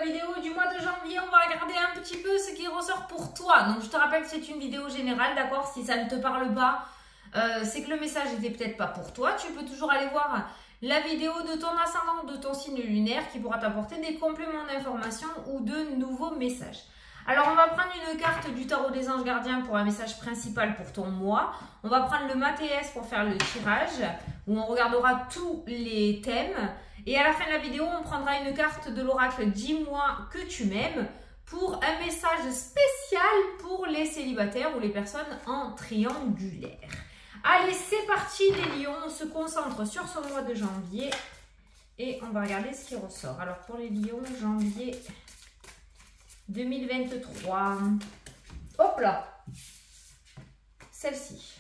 vidéo du mois de janvier, on va regarder un petit peu ce qui ressort pour toi. Donc je te rappelle que c'est une vidéo générale, d'accord? Si ça ne te parle pas, c'est que le message n'était peut-être pas pour toi. Tu peux toujours aller voir la vidéo de ton ascendant, de ton signe lunaire qui pourra t'apporter des compléments d'information ou de nouveaux messages. Alors on va prendre une carte du tarot des anges gardiens pour un message principal pour ton mois. On va prendre le Matéès pour faire le tirage où on regardera tous les thèmes. Et à la fin de la vidéo, on prendra une carte de l'oracle « Dis-moi que tu m'aimes » pour un message spécial pour les célibataires ou les personnes en triangulaire. Allez, c'est parti les lions, on se concentre sur ce mois de janvier et on va regarder ce qui ressort. Alors pour les lions, janvier 2023. Hop là, celle-ci.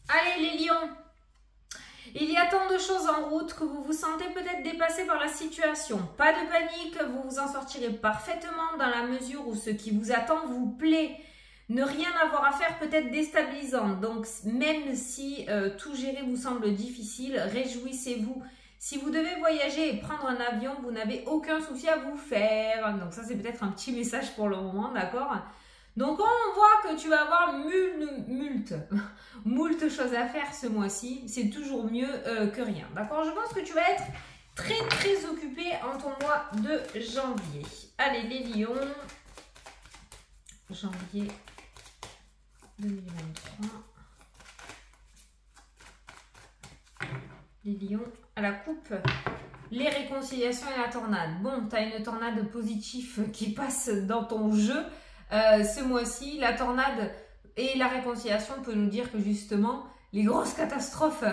Allez les lions, il y a tant de choses en route que vous vous sentez peut-être dépassé par la situation. Pas de panique, vous vous en sortirez parfaitement dans la mesure où ce qui vous attend vous plaît. Ne rien avoir à faire peut être déstabilisant. Donc même si tout gérer vous semble difficile, réjouissez-vous. Si vous devez voyager et prendre un avion, vous n'avez aucun souci à vous faire. Donc ça c'est peut-être un petit message pour le moment, d'accord? Donc on voit que tu vas avoir moult choses à faire ce mois-ci. C'est toujours mieux que rien. D'accord? Je pense que tu vas être très occupé en ton mois de janvier. Allez les lions. Janvier 2023. Les lions à la coupe. Les réconciliations et la tornade. Bon, tu as une tornade positive qui passe dans ton jeu. Ce mois-ci, la tornade et la réconciliation peut nous dire que justement, les grosses catastrophes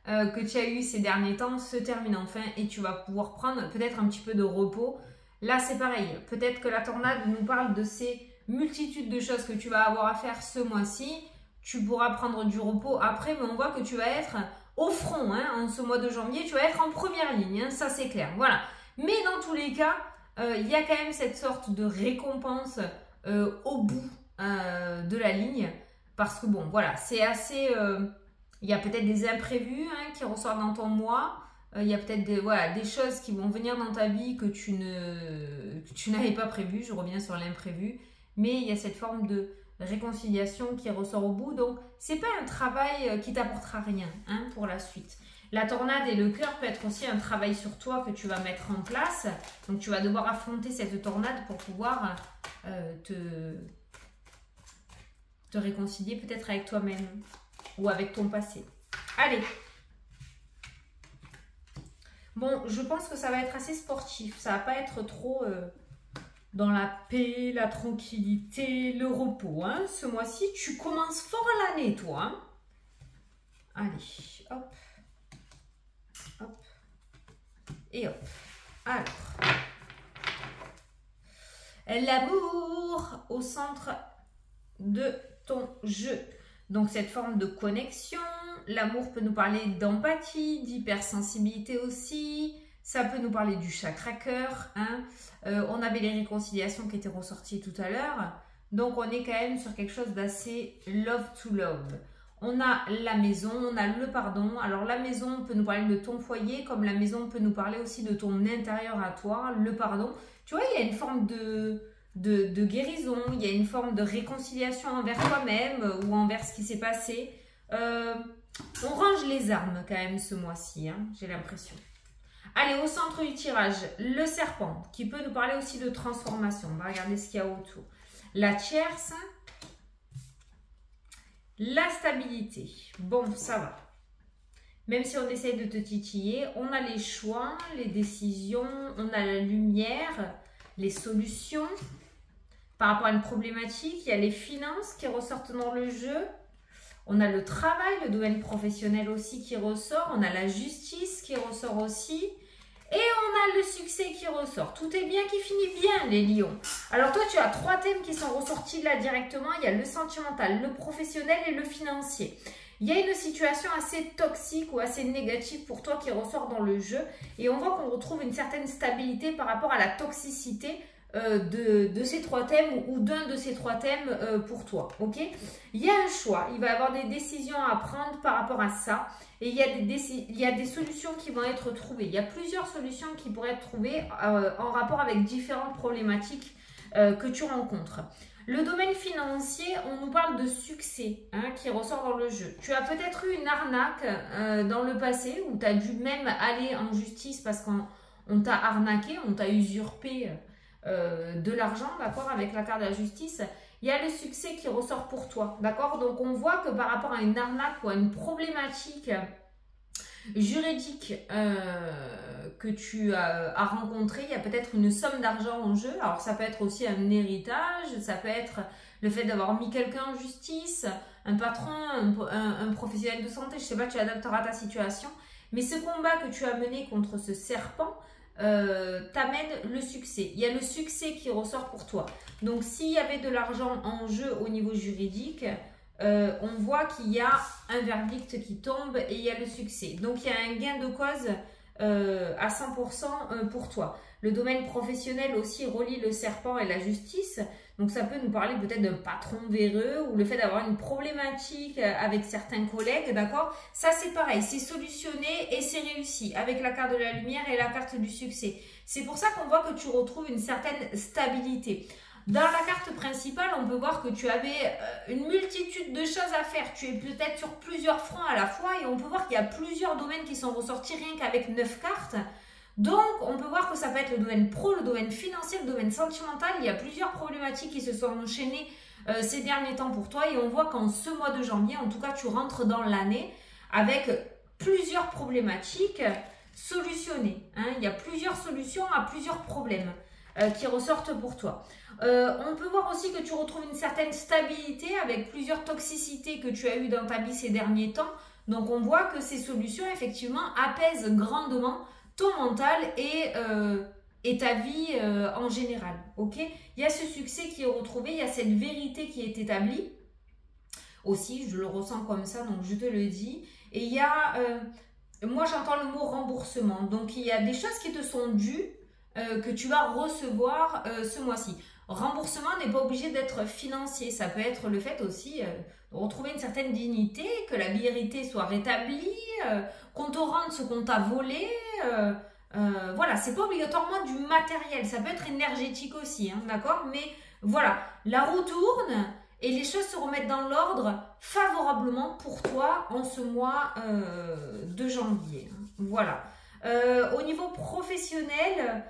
que tu as eues ces derniers temps se terminent enfin et tu vas pouvoir prendre peut-être un petit peu de repos. Là, c'est pareil. Peut-être que la tornade nous parle de ces multitudes de choses que tu vas avoir à faire ce mois-ci. Tu pourras prendre du repos après, mais on voit que tu vas être au front en ce mois de janvier. Tu vas être en première ligne, ça c'est clair. Voilà. Mais dans tous les cas, il y a quand même cette sorte de récompense au bout de la ligne, parce que bon voilà, c'est assez il y a peut-être des imprévus qui ressortent dans ton mois, il y a peut-être des choses qui vont venir dans ta vie que tu n'avais pas prévu. Je reviens sur l'imprévu, mais il y a cette forme de réconciliation qui ressort au bout, donc c'est pas un travail qui t'apportera rien pour la suite. La tornade et le cœur peut être aussi un travail sur toi que tu vas mettre en place. Donc, tu vas devoir affronter cette tornade pour pouvoir te réconcilier peut-être avec toi-même ou avec ton passé. Allez. Bon, je pense que ça va être assez sportif. Ça va pas être trop dans la paix, la tranquillité, le repos. Ce mois-ci, tu commences fort l'année, toi. Allez, hop. Hop. Et hop. Alors. L'amour au centre de ton jeu. Donc cette forme de connexion. L'amour peut nous parler d'empathie, d'hypersensibilité aussi. Ça peut nous parler du chakra cœur. On avait les réconciliations qui étaient ressorties tout à l'heure. Donc on est quand même sur quelque chose d'assez love to love. On a la maison, on a le pardon. Alors la maison peut nous parler de ton foyer, comme la maison peut nous parler aussi de ton intérieur à toi, le pardon. Tu vois, il y a une forme de guérison, il y a une forme de réconciliation envers toi-même ou envers ce qui s'est passé. On range les armes quand même ce mois-ci, j'ai l'impression. Allez, au centre du tirage, le serpent, qui peut nous parler aussi de transformation. On va regarder ce qu'il y a autour. La tierce. La stabilité, bon ça va, même si on essaye de te titiller, on a les choix, les décisions, on a la lumière, les solutions. Par rapport à une problématique, il y a les finances qui ressortent dans le jeu, on a le travail, le domaine professionnel aussi qui ressort, on a la justice qui ressort aussi. Et on a le succès qui ressort. Tout est bien qui finit bien, les lions. Alors toi, tu as 3 thèmes qui sont ressortis là directement. Il y a le sentimental, le professionnel et le financier. Il y a une situation assez toxique ou assez négative pour toi qui ressort dans le jeu. Et on voit qu'on retrouve une certaine stabilité par rapport à la toxicité de ces 3 thèmes ou d'un de ces 3 thèmes pour toi. Ok, il y a un choix, il va y avoir des décisions à prendre par rapport à ça. Et il y a des solutions qui vont être trouvées. Il y a plusieurs solutions qui pourraient être trouvées en rapport avec différentes problématiques que tu rencontres. Le domaine financier, on nous parle de succès qui ressort dans le jeu. Tu as peut-être eu une arnaque dans le passé où tu as dû même aller en justice parce qu'on t'a arnaqué, on t'a usurpé de l'argent, d'accord, avec la carte de la justice. Il y a le succès qui ressort pour toi, d'accord. Donc on voit que par rapport à une arnaque ou à une problématique juridique que tu as rencontré, il y a peut-être une somme d'argent en jeu. Alors ça peut être aussi un héritage, ça peut être le fait d'avoir mis quelqu'un en justice, un patron, un professionnel de santé, je sais pas, tu adapteras ta situation. Mais ce combat que tu as mené contre ce serpent t'amène le succès. Il y a le succès qui ressort pour toi. Donc s'il y avait de l'argent en jeu au niveau juridique, on voit qu'il y a un verdict qui tombe et il y a le succès. Donc il y a un gain de cause à 100% pour toi. Le domaine professionnel aussi relie le serpent et la justice. Donc ça peut nous parler peut-être d'un patron véreux ou le fait d'avoir une problématique avec certains collègues, d'accord? Ça c'est pareil, c'est solutionné et c'est réussi avec la carte de la lumière et la carte du succès. C'est pour ça qu'on voit que tu retrouves une certaine stabilité. Dans la carte principale, on peut voir que tu avais une multitude de choses à faire. Tu es peut-être sur plusieurs fronts à la fois et on peut voir qu'il y a plusieurs domaines qui sont ressortis rien qu'avec 9 cartes. Donc, on peut voir que ça peut être le domaine pro, le domaine financier, le domaine sentimental. Il y a plusieurs problématiques qui se sont enchaînées ces derniers temps pour toi. Et on voit qu'en ce mois de janvier, en tout cas, tu rentres dans l'année avec plusieurs problématiques solutionnées. Il y a plusieurs solutions à plusieurs problèmes qui ressortent pour toi. On peut voir aussi que tu retrouves une certaine stabilité avec plusieurs toxicités que tu as eues dans ta vie ces derniers temps. Donc, on voit que ces solutions, effectivement, apaisent grandement ton mental et ta vie en général. Ok, il y a ce succès qui est retrouvé, il y a cette vérité qui est établie. Aussi, je le ressens comme ça, donc je te le dis. Et il y a, moi j'entends le mot remboursement. Donc il y a des choses qui te sont dues que tu vas recevoir ce mois-ci. Remboursement n'est pas obligé d'être financier. Ça peut être le fait aussi de retrouver une certaine dignité, que la vérité soit rétablie, qu'on te rende ce qu'on t'a volé. Voilà, c'est pas obligatoirement du matériel. Ça peut être énergétique aussi, d'accord? Mais voilà, la roue tourne et les choses se remettent dans l'ordre favorablement pour toi en ce mois de janvier. Voilà. Au niveau professionnel,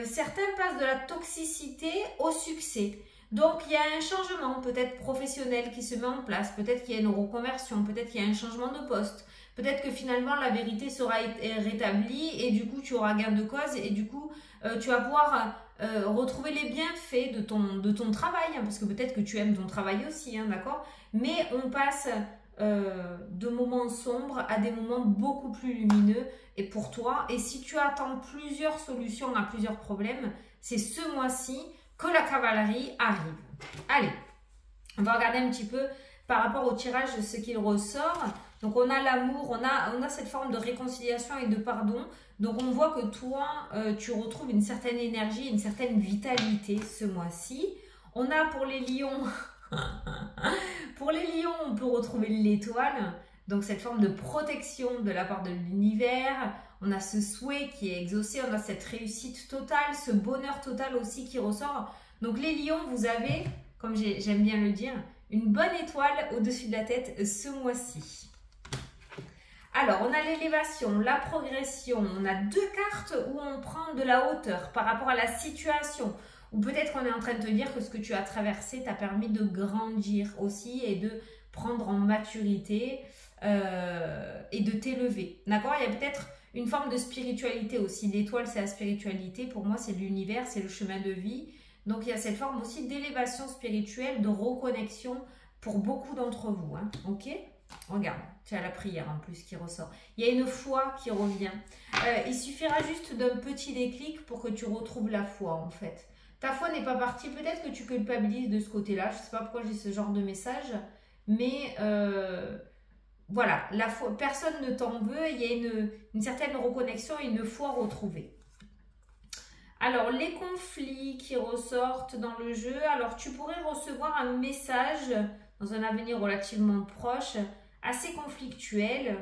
certains passent de la toxicité au succès. Donc, il y a un changement peut-être professionnel qui se met en place. Peut-être qu'il y a une reconversion, peut-être qu'il y a un changement de poste. Peut-être que finalement, la vérité sera rétablie et du coup, tu auras gain de cause et du coup, tu vas pouvoir retrouver les bienfaits de ton travail. Parce que peut-être que tu aimes ton travail aussi, d'accord? Mais on passe de moments sombres à des moments beaucoup plus lumineux et pour toi. Et si tu attends plusieurs solutions à plusieurs problèmes, c'est ce mois-ci que la cavalerie arrive. Allez, on va regarder un petit peu par rapport au tirage ce qu'il ressort. Donc on a l'amour, on a cette forme de réconciliation et de pardon. Donc on voit que toi, tu retrouves une certaine énergie, une certaine vitalité ce mois-ci. On a pour les lions, pour les lions, on peut retrouver l'étoile. Donc cette forme de protection de la part de l'univers. On a ce souhait qui est exaucé, on a cette réussite totale, ce bonheur total aussi qui ressort. Donc les lions, vous avez, comme j'aime bien le dire, une bonne étoile au-dessus de la tête ce mois-ci. Alors, on a l'élévation, la progression. On a 2 cartes où on prend de la hauteur par rapport à la situation. Ou peut-être qu'on est en train de te dire que ce que tu as traversé t'a permis de grandir aussi et de prendre en maturité et de t'élever. D'accord? Il y a peut-être une forme de spiritualité aussi. L'étoile, c'est la spiritualité. Pour moi, c'est l'univers, c'est le chemin de vie. Donc, il y a cette forme aussi d'élévation spirituelle, de reconnexion pour beaucoup d'entre vous. Ok? Regarde, tu as la prière en plus qui ressort. Il y a une foi qui revient. Il suffira juste d'un petit déclic pour que tu retrouves la foi en fait. Ta foi n'est pas partie. Peut-être que tu culpabilises de ce côté-là. Je ne sais pas pourquoi j'ai ce genre de message. Mais voilà, la foi, personne ne t'en veut. Il y a une certaine reconnexion et une foi retrouvée. Alors, les conflits qui ressortent dans le jeu. Alors, tu pourrais recevoir un message dans un avenir relativement proche, assez conflictuel.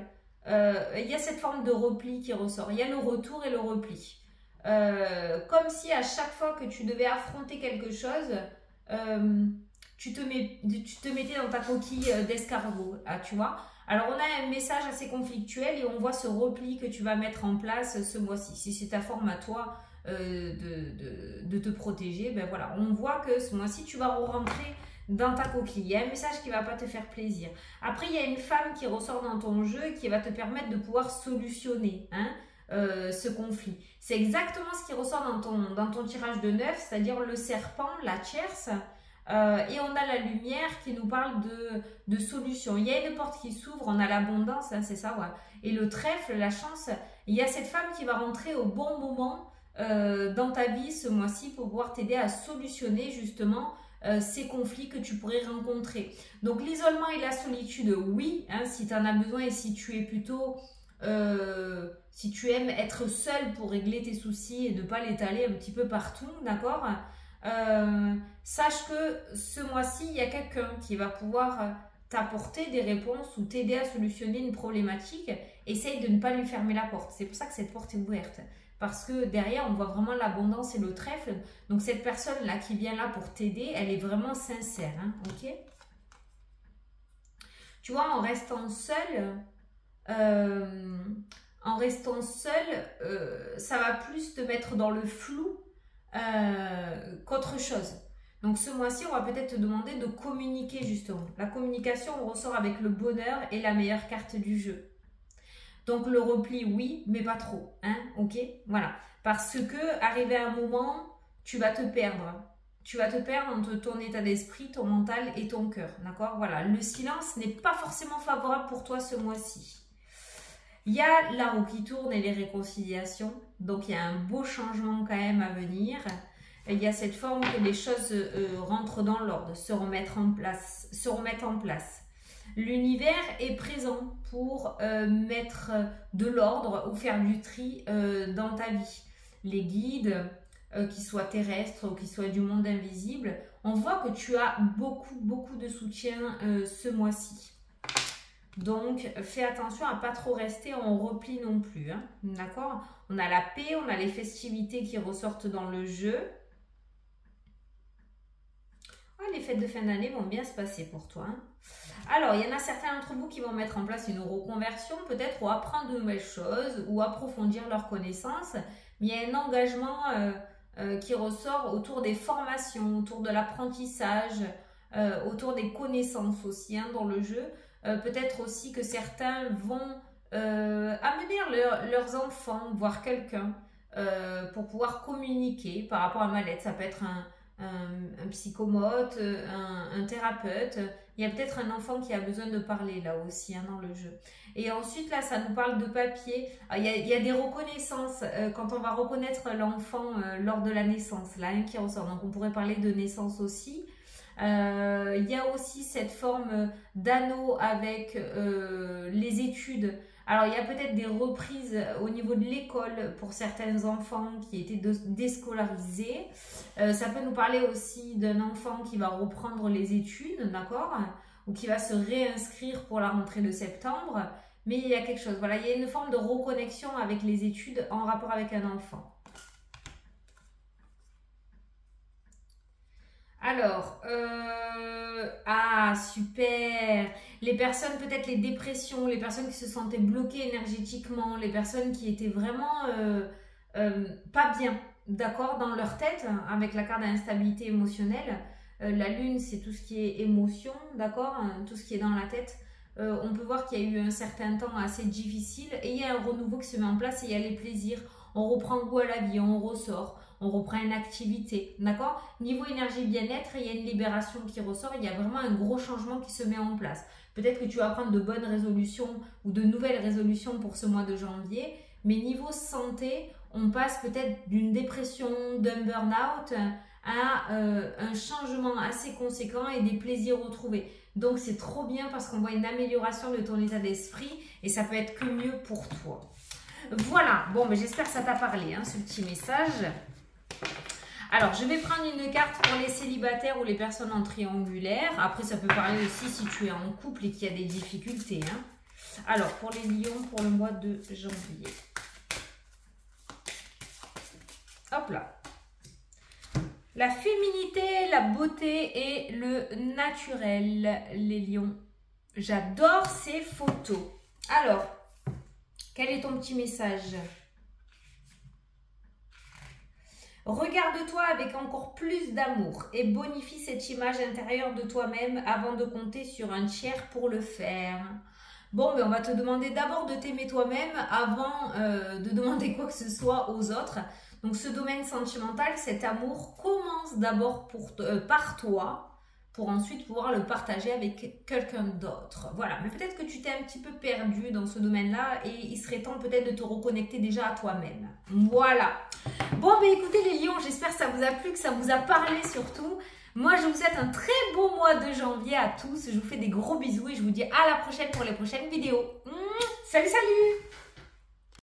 Il y a cette forme de repli qui ressort. Il y a le retour et le repli. Comme si à chaque fois que tu devais affronter quelque chose, tu te mettais dans ta coquille d'escargot, tu vois. Alors, on a un message assez conflictuel et on voit ce repli que tu vas mettre en place ce mois-ci. Si c'est ta forme à toi de te protéger, ben voilà. On voit que ce mois-ci, tu vas rentrer dans ta coquille. Il y a un message qui ne va pas te faire plaisir. Après, il y a une femme qui ressort dans ton jeu et qui va te permettre de pouvoir solutionner ce conflit. C'est exactement ce qui ressort dans ton tirage de 9, c'est-à-dire le serpent, la tierce. Et on a la lumière qui nous parle de solution. Il y a une porte qui s'ouvre, on a l'abondance, c'est ça, ouais. Et le trèfle, la chance. Il y a cette femme qui va rentrer au bon moment dans ta vie ce mois-ci pour pouvoir t'aider à solutionner justement ces conflits que tu pourrais rencontrer. Donc l'isolement et la solitude, oui, si tu en as besoin et si tu es plutôt... si tu aimes être seul pour régler tes soucis et de ne pas l'étaler un petit peu partout, d'accord ? Sache que ce mois-ci, il y a quelqu'un qui va pouvoir t'apporter des réponses ou t'aider à solutionner une problématique. Essaye de ne pas lui fermer la porte. C'est pour ça que cette porte est ouverte. Parce que derrière, on voit vraiment l'abondance et le trèfle. Donc, cette personne-là qui vient là pour t'aider, elle est vraiment sincère. Ok ? Tu vois, en restant seul, ça va plus te mettre dans le flou qu'autre chose. Donc ce mois-ci, on va peut-être te demander de communiquer justement. La communication, on ressort avec le bonheur et la meilleure carte du jeu. Donc le repli, oui, mais pas trop. Ok, voilà. Parce que, arrivé à un moment, tu vas te perdre. Tu vas te perdre entre ton état d'esprit, ton mental et ton cœur. D'accord ? Voilà. Le silence n'est pas forcément favorable pour toi ce mois-ci. Il y a la roue qui tourne et les réconciliations. Donc, il y a un beau changement quand même à venir. Il y a cette forme que les choses rentrent dans l'ordre, se remettent en place. L'univers est présent pour mettre de l'ordre ou faire du tri dans ta vie. Les guides, qu'ils soient terrestres ou qu'ils soient du monde invisible, on voit que tu as beaucoup de soutien ce mois-ci. Donc, fais attention à ne pas trop rester en repli non plus. D'accord ? On a la paix, on a les festivités qui ressortent dans le jeu. Les fêtes de fin d'année vont bien se passer pour toi. Alors, il y en a certains d'entre vous qui vont mettre en place une reconversion, peut-être, ou apprendre de nouvelles choses, ou approfondir leurs connaissances. Mais il y a un engagement qui ressort autour des formations, autour de l'apprentissage, autour des connaissances aussi dans le jeu. Peut-être aussi que certains vont amener leurs enfants, voir quelqu'un, pour pouvoir communiquer par rapport à un mal-être. Ça peut être un psychomote, un thérapeute. Il y a peut-être un enfant qui a besoin de parler là aussi dans le jeu. Et ensuite là, ça nous parle de papier. Il y a des reconnaissances quand on va reconnaître l'enfant lors de la naissance, là qui ressort. Donc on pourrait parler de naissance aussi. Il y a aussi cette forme d'anneau avec les études. Alors, il y a peut-être des reprises au niveau de l'école pour certains enfants qui étaient déscolarisés. Ça peut nous parler aussi d'un enfant qui va reprendre les études, d'accord ? Ou qui va se réinscrire pour la rentrée de septembre. Mais il y a quelque chose, voilà, il y a une forme de reconnexion avec les études en rapport avec un enfant. Alors, super. Les personnes, peut-être les dépressions, les personnes qui se sentaient bloquées énergétiquement, les personnes qui étaient vraiment pas bien, d'accord, dans leur tête, avec la carte d'instabilité émotionnelle. La lune, c'est tout ce qui est émotion, d'accord, tout ce qui est dans la tête. On peut voir qu'il y a eu un certain temps assez difficile et il y a un renouveau qui se met en place et il y a les plaisirs. On reprend goût à la vie, on ressort. On reprend une activité, d'accord ? Niveau énergie bien-être, il y a une libération qui ressort, il y a vraiment un gros changement qui se met en place. Peut-être que tu vas prendre de bonnes résolutions ou de nouvelles résolutions pour ce mois de janvier, mais niveau santé, on passe peut-être d'une dépression, d'un burn-out à un changement assez conséquent et des plaisirs retrouvés. Donc c'est trop bien parce qu'on voit une amélioration de ton état d'esprit et ça peut être que mieux pour toi. Voilà, bon, mais j'espère que ça t'a parlé, ce petit message. Alors, je vais prendre une carte pour les célibataires ou les personnes en triangulaire. Après, ça peut parler aussi si tu es en couple et qu'il y a des difficultés. Hein. Alors, pour les lions, pour le mois de janvier. Hop là. La féminité, la beauté et le naturel, les lions. J'adore ces photos. Alors, quel est ton petit message ? Regarde-toi avec encore plus d'amour et bonifie cette image intérieure de toi-même avant de compter sur un tiers pour le faire. Bon, mais on va te demander d'abord de t'aimer toi-même avant de demander quoi que ce soit aux autres. Donc, ce domaine sentimental, cet amour commence d'abord par toi pour ensuite pouvoir le partager avec quelqu'un d'autre. Voilà, mais peut-être que tu t'es un petit peu perdu dans ce domaine-là et il serait temps peut-être de te reconnecter déjà à toi-même. Voilà. Bon, ben écoutez les lions, j'espère que ça vous a plu, que ça vous a parlé surtout. Moi, je vous souhaite un très beau mois de janvier à tous. Je vous fais des gros bisous et je vous dis à la prochaine pour les prochaines vidéos. Salut, salut!